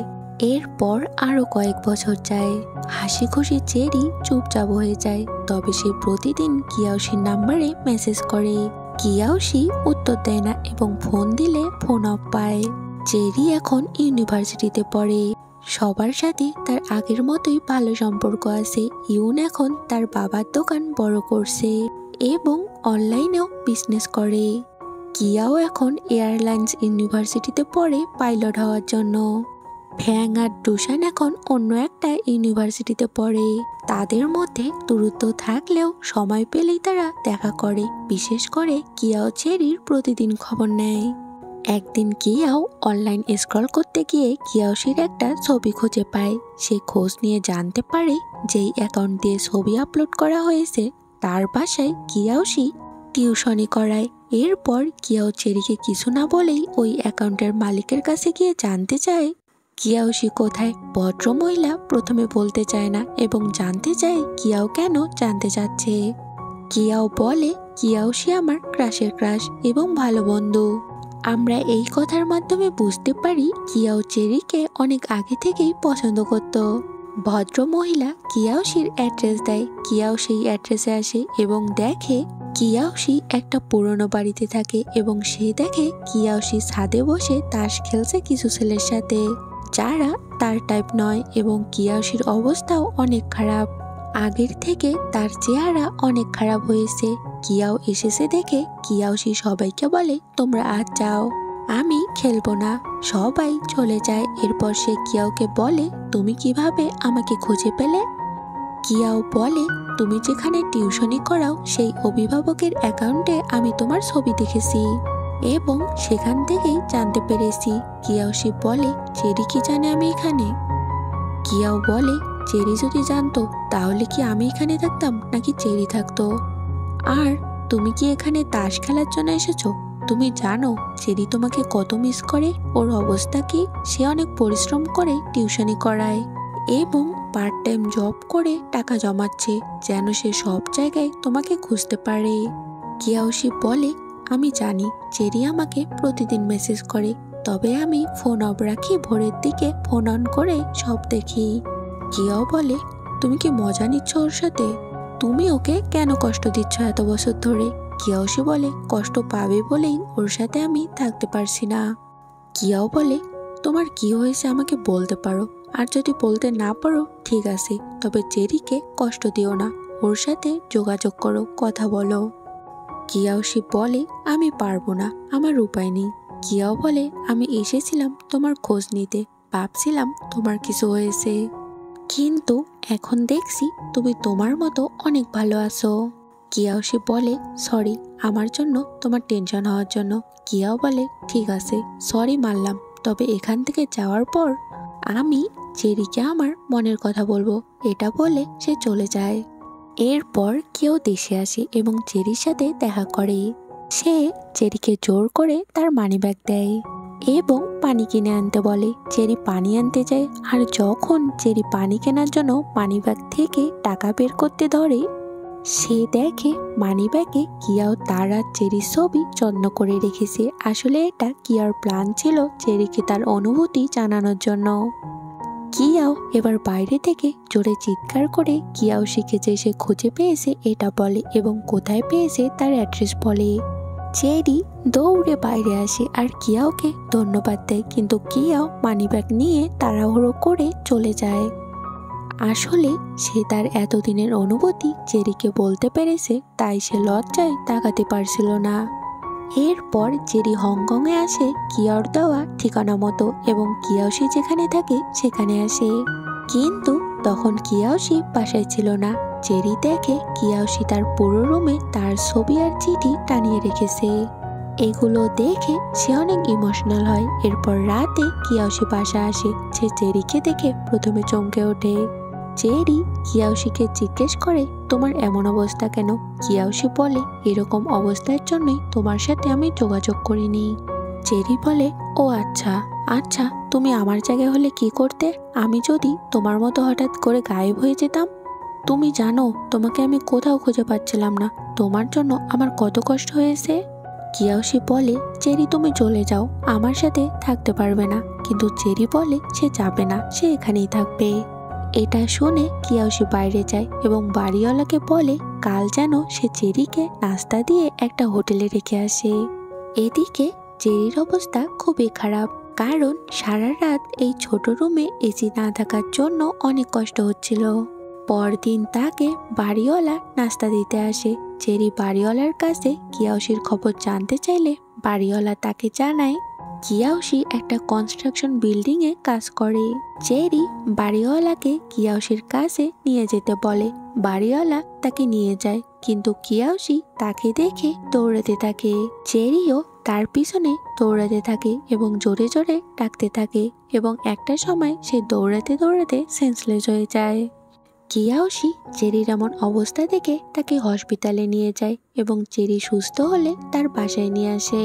এরপর আরো কয়েক বছর যায়। হাসি খুশি চেরি চুপচাপ হয়ে যায়। তবে সে প্রতিদিন কিয়াওশির নাম্বারে মেসেজ করে। কিয়াওশি উত্তর দেয় না এবং ফোন দিলে ফোন অফ পায়। চেরি এখন ইউনিভার্সিটিতে পড়ে। সবার সাথে তার আগের মতোই ভালো সম্পর্ক আছে। ইউন এখন তার বাবার দোকান বড় করছে এবং অনলাইনেও বিজনেস করে। কিয়াও এখন এয়ারলাইন্স ইউনিভার্সিটিতে পড়ে পাইলট হওয়ার জন্য। ফ্যাং আর ডুসান এখন অন্য একটা ইউনিভার্সিটিতে পড়ে। তাদের মধ্যে দূরত্ব থাকলেও সময় পেলেই তারা দেখা করে। বিশেষ করে কিয়াও চেরির প্রতিদিন খবর নেয়। একদিন কিয়াও অনলাইন স্ক্রল করতে গিয়ে কিয়াওশির একটা ছবি খুঁজে পায়। সে খোঁজ নিয়ে জানতে পারে যেই অ্যাকাউন্ট দিয়ে ছবি আপলোড করা হয়েছে তার বাসায় কিয়াওশি টিউশনি করায়। এরপর কিয়াও চেরিকে কিছু না বলেই ওই অ্যাকাউন্টের মালিকের কাছে গিয়ে জানতে চায় কিয়াওশি কোথায়। ভদ্রমহিলা প্রথমে বলতে চায় না এবং জানতে চায় কিয়াও কেন জানতে চাচ্ছে। কিয়াও বলে কিয়াওশি আমার ক্রাশের ক্রাশ এবং ভালো বন্ধু। আমরা এই কথার মাধ্যমে বুঝতে পারি কিয়াও চেরিকে অনেক আগে থেকেই পছন্দ করত। ভদ্রমহিলা কিয়াওশির অ্যাড্রেস দেয়। কিয়াও সেই অ্যাড্রেসে আসে এবং দেখে কিয়াওশি একটা পুরনো বাড়িতে থাকে এবং সে দেখে কিয়াওশি ছাদে বসে তাস খেলছে কিছু ছেলের সাথে, যারা তার টাইপ নয় এবং কিয়াওশির অবস্থাও অনেক খারাপ। আগের থেকে তার চেহারা অনেক খারাপ হয়েছে। কিয়াও এসেছে দেখে কিয়াওশি সবাইকে বলে তোমরা আজ যাও, আমি খেলবো না। সবাই চলে যায়। এরপর সে কিয়াওকে বলে তুমি কিভাবে আমাকে খুঁজে পেলে। কিয়াও বলে তুমি যেখানে টিউশনি করাও সেই অভিভাবকের অ্যাকাউন্টে আমি তোমার ছবি দেখেছি এবং সেখান থেকেই জানতে পেরেছি। কিয়াওশি বলে চেরি কি জানে আমি এখানে। কিয়াও বলে চেরি যদি জানতো তাহলে কি আমি এখানে থাকতাম নাকি চেরি থাকতো। আর তুমি কি এখানে তাস খেলার জন্য এসেছো? তুমি জানো চেরি তোমাকে কত মিস করে। ওর অবস্থা কি? সে অনেক পরিশ্রম করে টিউশনি করায় এবং পার্ট টাইম জব করে টাকা জমাচ্ছে যেন সে সব জায়গায় তোমাকে খুঁজতে পারে। কিয়াওশি বলে আমি জানি চেরি আমাকে প্রতিদিন মেসেজ করে, তবে আমি ফোন অফ রাখি, ভোরের দিকে ফোন অন করে সব দেখি। কিয়াও বলে তুমি কি মজা নিচ্ছ ওর সাথে? তুমি ওকে কেন কষ্ট দিচ্ছ এত বছর ধরে? কিয়াওশি বলে কষ্ট পাবে বলেই ওর সাথে আমি থাকতে পারছি না। কিয়াও বলে তোমার কি হয়েছে আমাকে বলতে পারো, আর যদি বলতে না পারো ঠিক আছে, তবে চেরিকে কষ্ট দিও না, ওর সাথে যোগাযোগ করো, কথা বলো। কিয়াওশি বলে আমি পারবো না, আমার উপায় নেই। কিয়াও বলে আমি এসেছিলাম তোমার খোঁজ নিতে, ভাবছিলাম তোমার কিছু হয়েছে, কিন্তু এখন দেখছি তুমি তোমার মতো অনেক ভালো আছো। কিয়াওশি বলে সরি আমার জন্য তোমার টেনশন হওয়ার জন্য। কিয়াও বলে ঠিক আছে সরি মানলাম, তবে এখান থেকে যাওয়ার পর আমি চেরিকে আমার মনের কথা বলবো। এটা বলে সে চলে যায়। এরপর কেউ দেশে আসে এবং চেরির সাথে দেখা করে। সে চেরিকে জোর করে তার মানিব্যাগ দেয় এবং পানি কিনে আনতে বলে। চেরি পানি আনতে যায়, আর যখন চেরি পানি কেনার জন্য মানিব্যাগ থেকে টাকা বের করতে ধরে, সে দেখে মানিব্যাগে কিয়াও তার আর চেরির ছবি যত্ন করে রেখেছে। আসলে এটা কিয়ার প্ল্যান ছিল চেরিকে তার অনুভূতি জানানোর জন্য। কিয়াও এবার বাইরে থেকে জোরে চিৎকার করে কিয়াওশিকে যে সে খুঁজে পেয়েছে এটা বলে এবং কোথায় পেয়েছে তার অ্যাড্রেস বলে। চেরি দৌড়ে বাইরে আসে আর কিয়াওকে ধন্যবাদ দেয়, কিন্তু কিয়াও মানিব্যাগ নিয়ে তাড়াহুড়ো করে চলে যায়। আসলে সে তার এতদিনের অনুভূতি চেরিকে বলতে পেরেছে, তাই সে লজ্জায় তাকাতে পারছিল না। এরপর চেরি হংকংয়ে আসে কিয়াওর দেওয়া ঠিকানা মতো এবং কিয়াওশি যেখানে থাকে সেখানে আসে। কিন্তু তখন কিয়াওশি বাসায় ছিল না। চেরি দেখে কিয়াওশি তার পুরো রুমে তার ছবি আর চিঠি টানিয়ে রেখেছে। এগুলো দেখে সে অনেক ইমোশনাল হয়। এরপর রাতে কিয়াওশি বাসা আসে। সে চেরিকে দেখে প্রথমে চমকে ওঠে। চেরি কিয়াওশিকে জিজ্ঞেস করে, তোমার এমন অবস্থা কেন? কিয়াওশি বলে, এরকম অবস্থার জন্যই তোমার সাথে আমি যোগাযোগ করিনি। চেরি বলে, ও আচ্ছা আচ্ছা, তুমি আমার জায়গায় হলে কি করতে? আমি যদি তোমার মতো হঠাৎ করে গায়েব হয়ে যেতাম? তুমি জানো তোমাকে আমি কোথাও খুঁজে পাচ্ছিলাম না। তোমার জন্য আমার কত কষ্ট হয়েছে। কিয়াওশি বলে, চেরি তুমি চলে যাও, আমার সাথে থাকতে পারবে না। কিন্তু চেরি বলে সে যাবে না, সে এখানেই থাকবে। এটা শুনে কিয়াওশি বাইরে যায় এবং বাড়িওয়ালাকে বলে কাল যেন সে চেরিকে নাস্তা দিয়ে একটা হোটেলে রেখে আসে। এদিকে চেরির অবস্থা খুবই খারাপ, কারণ সারা রাত এই ছোট রুমে এসি না থাকার জন্য অনেক কষ্ট হচ্ছিল। পরদিন তাকে বাড়িওয়ালা নাস্তা দিতে আসে। চেরি বাড়িওয়ালার কাছে কিয়াওশির খবর জানতে চাইলে বাড়িওয়ালা তাকে জানায় কিয়াওশি একটা কনস্ট্রাকশন বিল্ডিং এ কাজ করে। চেরি বাড়িওয়ালাকে কিয়াওশির কাছে নিয়ে যেতে বলে। বাড়িওয়ালা তাকে নিয়ে যায়, কিন্তু কিয়াওশি তাকে দেখে দৌড়াতে থাকে। চেরিও তার পিছনে দৌড়াতে থাকে এবং জোরে জোরে ডাকতে থাকে এবং একটা সময় সে দৌড়াতে দৌড়াতে সেন্সলেস হয়ে যায়। কিয়াওশি চেরির এমন অবস্থা দেখে তাকে হসপিটালে নিয়ে যায় এবং চেরি সুস্থ হলে তার বাসায় নিয়ে আসে।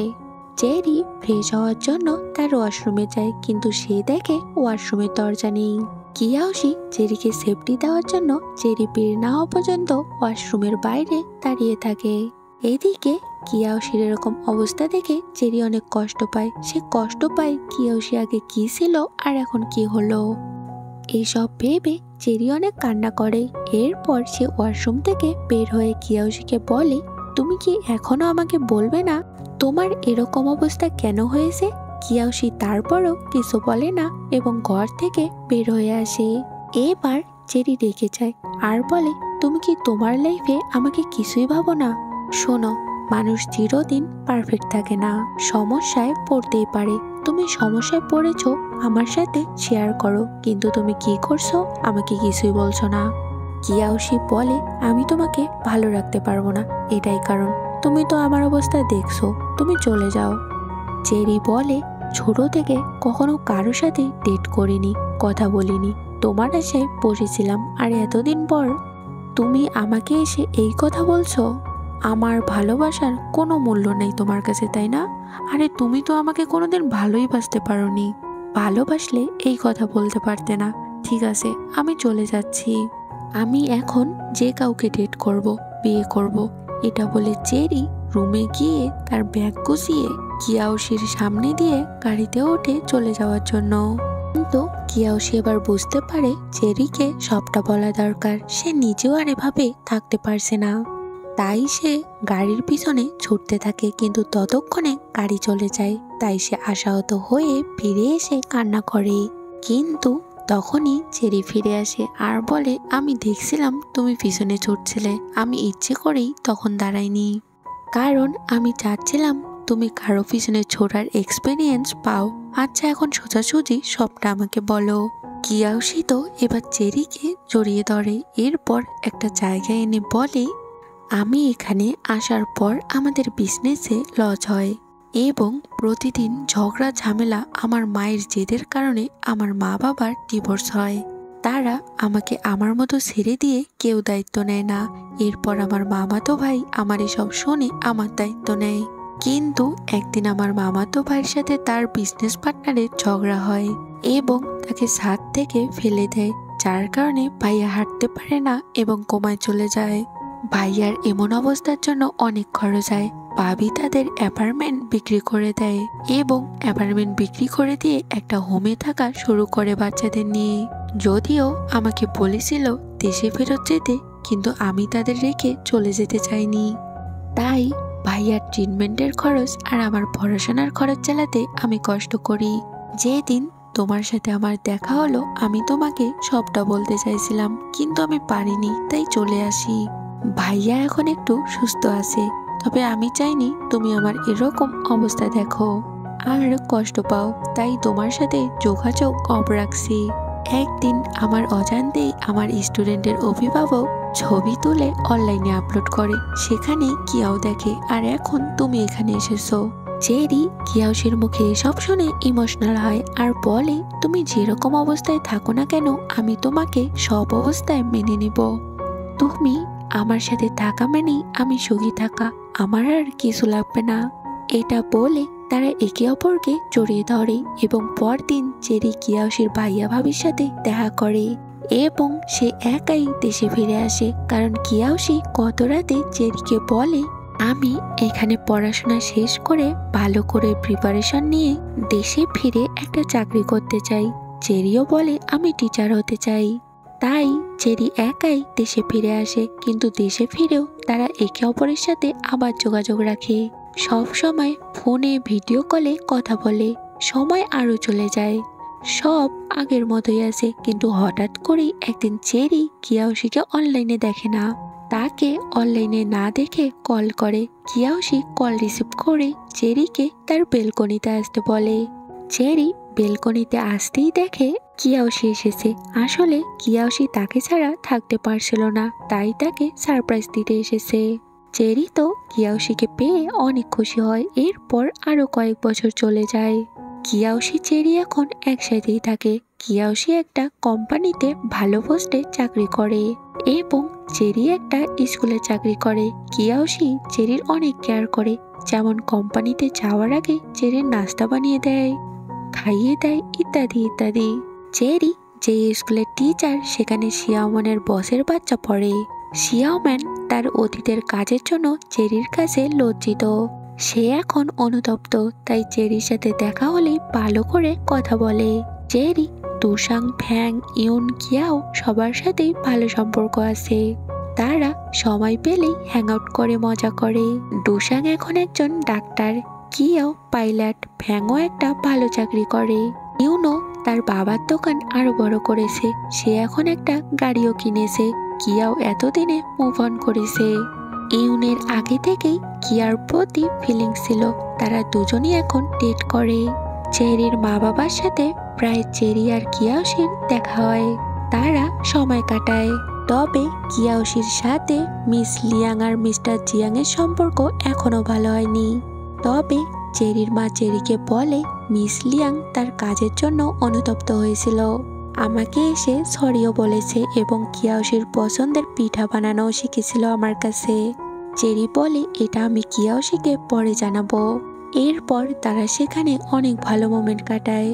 চেরি ফ্রেশ হওয়ার জন্য তার ওয়াশরুমে যায়, কিন্তু সে দেখে ওয়াশরুমের দরজা নেই। কিয়াওশি চেরিকে সেফটি দেওয়ার জন্য চেরি বের না হওয়া পর্যন্ত ওয়াশরুমের বাইরে দাঁড়িয়ে থাকে। এদিকে কিয়াওশির এরকম অবস্থা দেখে চেরি অনেক কষ্ট পায়। সে কষ্ট পায় কিয়াওশি আগে কি ছিল আর এখন কি হলো। এইসব ভেবে চেরি অনেক কান্না করে। এরপর সে ওয়াশরুম থেকে বের হয়ে কিয়াওশিকে বলে, তুমি কি এখনো আমাকে বলবে না তোমার এরকম অবস্থা কেন হয়েছে? কিয়াওশি তারপরও কিছু বলে না এবং ঘর থেকে বের হয়ে আসে। এবার চেরি রেগে যায় আর বলে, তুমি কি তোমার লাইফে আমাকে কিছুই ভাবো না? শোনো, মানুষ চিরদিন পারফেক্ট থাকে না, সমস্যায় পড়তেই পারে। তুমি সমস্যায় পড়েছো, আমার সাথে শেয়ার করো, কিন্তু তুমি কি করছো আমাকে কিছুই বলছো না। কিয়াওশি বলে, আমি তোমাকে ভালো রাখতে পারবো না, এটাই কারণ। তুমি তো আমার অবস্থা দেখছো, তুমি চলে যাও। চেরি বলে, ছোট থেকে কখনো কারো সাথে ডেট করিনি, কথা বলিনি, তোমার আশায় বসেছিলাম, আর এতদিন পর তুমি আমাকে এসে এই কথা বলছো? আমার ভালোবাসার কোনো মূল্য নেই তোমার কাছে, তাই না? আরে তুমি তো আমাকে কোনোদিন ভালোই বাসতে পারোনি। ভালোবাসলে এই কথা বলতে পারতে না। ঠিক আছে, আমি চলে যাচ্ছি। আমি এখন যে কাউকে ডেট করব, বিয়ে করব। এটা বলে চেরি রুমে গিয়ে তার ব্যাগ গুছিয়ে কিয়াওশির সামনে দিয়ে গাড়িতে উঠে চলে যাওয়ার জন্য। কিন্তু কিয়াওশি এবার বুঝতে পারে চেরিকে সবটা বলা দরকার। সে নিজেও আর এভাবে থাকতে পারছে না, তাই সে গাড়ির পিছনে ছুটতে থাকে, কিন্তু ততক্ষণে গাড়ি চলে যায়। তাই সে আশাহত হয়ে ফিরে এসে কান্না করে। কিন্তু তখনই চেরি ফিরে আসে আর বলে, আমি দেখছিলাম তুমি পিছনে ছুটছিলে, আমি ইচ্ছে করেই তখন দাঁড়াইনি, কারণ আমি চাচ্ছিলাম তুমি কারো পিছনে ছোটার এক্সপিরিয়েন্স পাও। আচ্ছা, এখন সোজাসুজি সবটা আমাকে বলো। কিয়াওশি তো এবার চেরিকে জড়িয়ে ধরে। এরপর একটা জায়গায় এনে বলে, আমি এখানে আসার পর আমাদের বিজনেসে লস হয় এবং প্রতিদিন ঝগড়া ঝামেলা। আমার মায়ের জেদের কারণে আমার মা বাবার ডিভোর্স হয়। তারা আমাকে আমার মতো ছেড়ে দিয়ে কেউ দায়িত্ব নেয় না। এরপর আমার মামাতো ভাই আমার এসব শুনে আমার দায়িত্ব নেয়। কিন্তু একদিন আমার মামাতো ভাইয়ের সাথে তার বিজনেস পার্টনারের ঝগড়া হয় এবং তাকে ছাদ থেকে ফেলে দেয়, যার কারণে ভাইয়া হাঁটতে পারে না এবং কোমায় চলে যায়। ভাইয়ার এমন অবস্থার জন্য অনেক খরচ হয়। ভাবি তাদের অ্যাপার্টমেন্ট বিক্রি করে দেয় এবং অ্যাপার্টমেন্ট বিক্রি করে দিয়ে একটা হোমে থাকা শুরু করে বাচ্চাদের নিয়ে। যদিও আমাকে বলেছিল দেশে ফেরত যেতে, কিন্তু আমি তাদের রেখে চলে যেতে চাইনি। তাই ভাইয়ার ট্রিটমেন্টের খরচ আর আমার পড়াশোনার খরচ চালাতে আমি কষ্ট করি। যেদিন তোমার সাথে আমার দেখা হলো আমি তোমাকে সবটা বলতে চাইছিলাম, কিন্তু আমি পারিনি, তাই চলে আসি। ভাইয়া এখন একটু সুস্থ আছে, তবে আমি চাইনি তুমি আমার এরকম অবস্থা দেখো আর কষ্ট পাও, তাই তোমার সাথে যোগাযোগ অফ রাখছি। একদিন আমার অজান্তেই আমার স্টুডেন্টের অভিভাবক ছবি তুলে অনলাইনে আপলোড করে, সেখানে কিয়াও দেখে আর এখন তুমি এখানে এসেছো। চেরি কিয়াওশির মুখে এসব শুনে ইমোশনাল হয় আর বলে, তুমি যেরকম অবস্থায় থাকো না কেন আমি তোমাকে সব অবস্থায় মেনে নিব। তুমি আমার সাথে থাকা মানেই আমি সুখী থাকা, আমার আর কিছু লাগবে না। এটা বলে তারা একে অপরকে জড়িয়ে ধরে এবং পরদিন চেরি কিয়াওশির ভাইয়া ভাবির সাথে দেখা করে এবং সে একাই দেশে ফিরে আসে, কারণ কিয়াওশি গত রাতে চেরিকে বলে, আমি এখানে পড়াশোনা শেষ করে ভালো করে প্রিপারেশন নিয়ে দেশে ফিরে একটা চাকরি করতে চাই। চেরিও বলে, আমি টিচার হতে চাই। তাই চেরি একাই দেশে ফিরে আসে, কিন্তু দেশে ফিরেও তারা একে অপরের সাথে আবার যোগাযোগ রাখে। সব সময় ফোনে ভিডিও কলে কথা বলে। সময় আরো চলে যায়, সব আগের মতোই আছে, কিন্তু হঠাৎ করেই একদিন চেরি কিয়াওশিকে অনলাইনে দেখে না। তাকে অনলাইনে না দেখে কল করে। কিয়াওশি কল রিসিভ করে চেরিকে তার বেলকনিতে আসতে বলে। চেরি বেলকনিতে আসতেই দেখে কিয়াওশি এসেছে। আসলে কিয়াওশি তাকে ছাড়া থাকতে পারছিল না, তাই তাকে সারপ্রাইজ দিতে এসেছে। চেরি তো কিয়াওশিকে পেয়ে অনেক খুশি হয়। এরপর আরো কয়েক বছর চলে যায়। কিয়াওশি চেরি এখন একসাথেই থাকে। কিয়াওশি একটা কোম্পানিতে ভালো পোস্টে চাকরি করে এবং চেরি একটা স্কুলে চাকরি করে। কিয়াওশি চেরির অনেক কেয়ার করে, যেমন কোম্পানিতে যাওয়ার আগে চেরির নাস্তা বানিয়ে দেয়, খাইয়ে দেয়, ইত্যাদি ইত্যাদি। চেরি যে স্কুলের টিচার সেখানে শিয়াওম্যানের বসের বাচ্চা পড়ে। শিয়াওম্যান তার অতীতের কাজের জন্য চেরির কাছে লজ্জিত। সে এখন অনুতপ্ত, তাই চেরির সাথে দেখা হলেই ভালো করে কথা বলে। চেরি দুসাং, ফ্যাং, ইউন, কিয়াও সবার সাথেই ভালো সম্পর্ক আছে। তারা সময় পেলেই হ্যাং আউট করে মজা করে। দুসাং এখন একজন ডাক্তার, কিয়াও পাইলট, ফ্যাংও একটা ভালো চাকরি করে। ইউনও তার বাবার দোকান আরো বড় করেছে, সে এখন একটা গাড়িও কিনেছে। কিয়াও এতদিনে মুভ অন করেছে। ইউনের আগে থেকেই কিয়ার প্রতি ফিলিংস ছিল, তারা দুজনই এখন ডেট করে। চেরির মা বাবার সাথে প্রায় চেরি আর কিয়াওশির দেখা হয়, তারা সময় কাটায়। তবে কিয়াওশির সাথে মিস লিয়াং আর মিস্টার জিয়াং এর সম্পর্ক এখনো ভালো হয়নি। তবে চেরির মা চেরিকে বলে, মিস লিয়াং তার কাজের জন্য অনুতপ্ত হয়েছিল, আমাকে এসে সরিও বলেছে এবং কিয়াওশির পছন্দের পিঠা বানানোও শিখেছিল আমার কাছে। চেরি বলে, এটা আমি কিয়াওশিকে পরে জানাবো। এরপর তারা সেখানে অনেক ভালো মোমেন্ট কাটায়।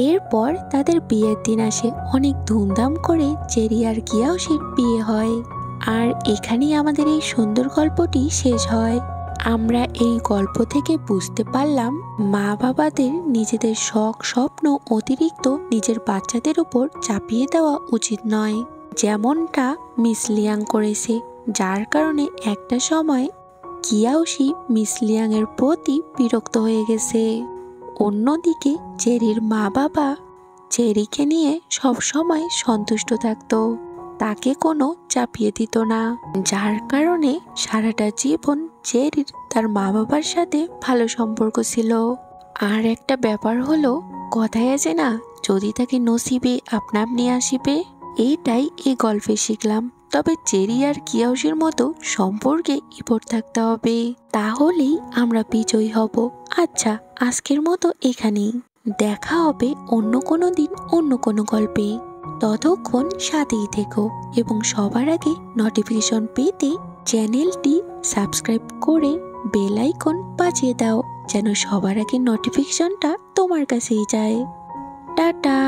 এরপর তাদের বিয়ের দিন আসে, অনেক ধুমধাম করে চেরি আর কিয়াওশির বিয়ে হয়। আর এখানেই আমাদের এই সুন্দর গল্পটি শেষ হয়। আমরা এই গল্প থেকে বুঝতে পারলাম মা বাবাদের নিজেদের শখ স্বপ্ন অতিরিক্ত নিজের বাচ্চাদের উপর চাপিয়ে দেওয়া উচিত নয়, যেমনটা মিস লিয়াং করেছে, যার কারণে একটা সময় কিয়াওশি মিস লিয়াং এর প্রতি বিরক্ত হয়ে গেছে। অন্যদিকে চেরির মা বাবা চেরিকে নিয়ে সব সময় সন্তুষ্ট থাকতো, তাকে কোনো চাপিয়ে দিত না, যার কারণে সারাটা জীবন চেরির তার মা বাবার সাথে ভালো সম্পর্ক ছিল। আর একটা ব্যাপার হলো, কথায় আছে না, যদি তাকে নসিবে আপনা আপনি আসিবে, এটাই এই গল্পে শিখলাম। তবে চেরি আর কিয়াওশির মতো সম্পর্কে ইফোর্ট থাকতে হবে, তাহলেই আমরা বিজয়ী হব। আচ্ছা, আজকের মতো এখানেই, দেখা হবে অন্য কোনো দিন অন্য কোনো গল্পে। ততক্ষণ সাথেই থেকো এবং সবার আগে নোটিফিকেশন পেতে চ্যানেলটি সাবস্ক্রাইব করে বেল আইকন বাজিয়ে দাও, যেন সবার আগে নোটিফিকেশনটা তোমার কাছেই যায়। টাটা।